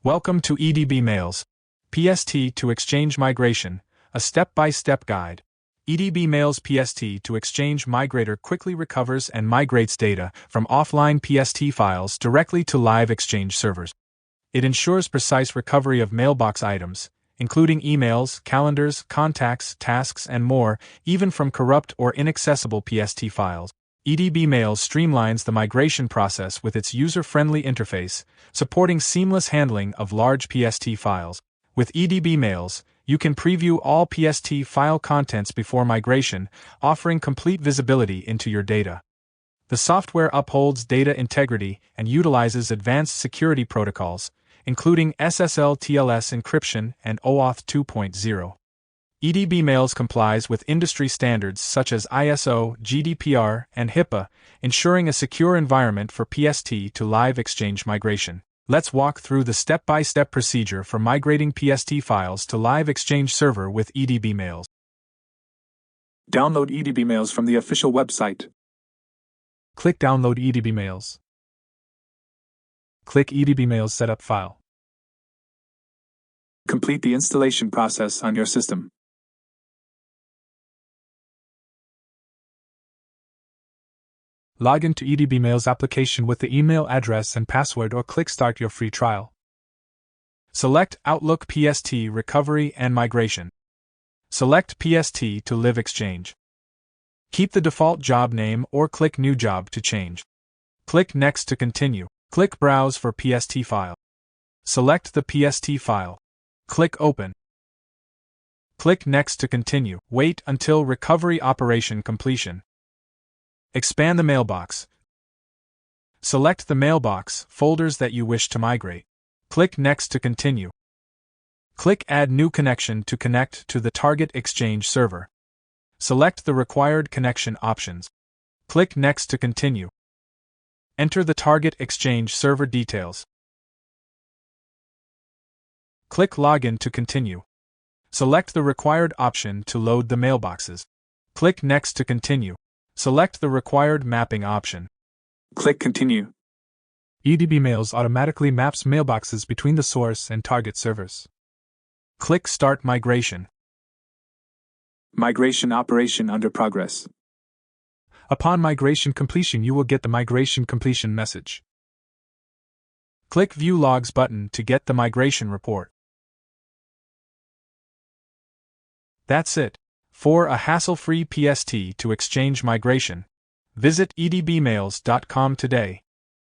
Welcome to EdbMails, PST to Exchange Migration, a step-by-step guide. EdbMails PST to Exchange Migrator quickly recovers and migrates data from offline PST files directly to live Exchange servers. It ensures precise recovery of mailbox items, including emails, calendars, contacts, tasks, and more, even from corrupt or inaccessible PST files. EdbMails streamlines the migration process with its user-friendly interface, supporting seamless handling of large PST files. With EdbMails, you can preview all PST file contents before migration, offering complete visibility into your data. The software upholds data integrity and utilizes advanced security protocols, including SSL/TLS encryption and OAuth 2.0. EdbMails complies with industry standards such as ISO, GDPR, and HIPAA, ensuring a secure environment for PST to live Exchange migration. Let's walk through the step-by-step procedure for migrating PST files to live Exchange server with EdbMails. Download EdbMails from the official website. Click Download EdbMails. Click EdbMails Setup File. Complete the installation process on your system. Log into EdbMails application with the email address and password or click Start your free trial. Select Outlook PST Recovery and Migration. Select PST to Live Exchange. Keep the default job name or click New Job to change. Click Next to continue. Click Browse for PST file. Select the PST file. Click Open. Click Next to continue. Wait until recovery operation completion. Expand the mailbox. Select the mailbox folders that you wish to migrate. Click Next to continue. Click Add New Connection to connect to the target Exchange server. Select the required connection options. Click Next to continue. Enter the target Exchange server details. Click Login to continue. Select the required option to load the mailboxes. Click Next to continue. Select the required mapping option. Click Continue. EdbMails automatically maps mailboxes between the source and target servers. Click Start Migration. Migration operation under progress. Upon migration completion, you will get the migration completion message. Click View Logs button to get the migration report. That's it. For a hassle-free PST to Exchange migration, visit edbmails.com today.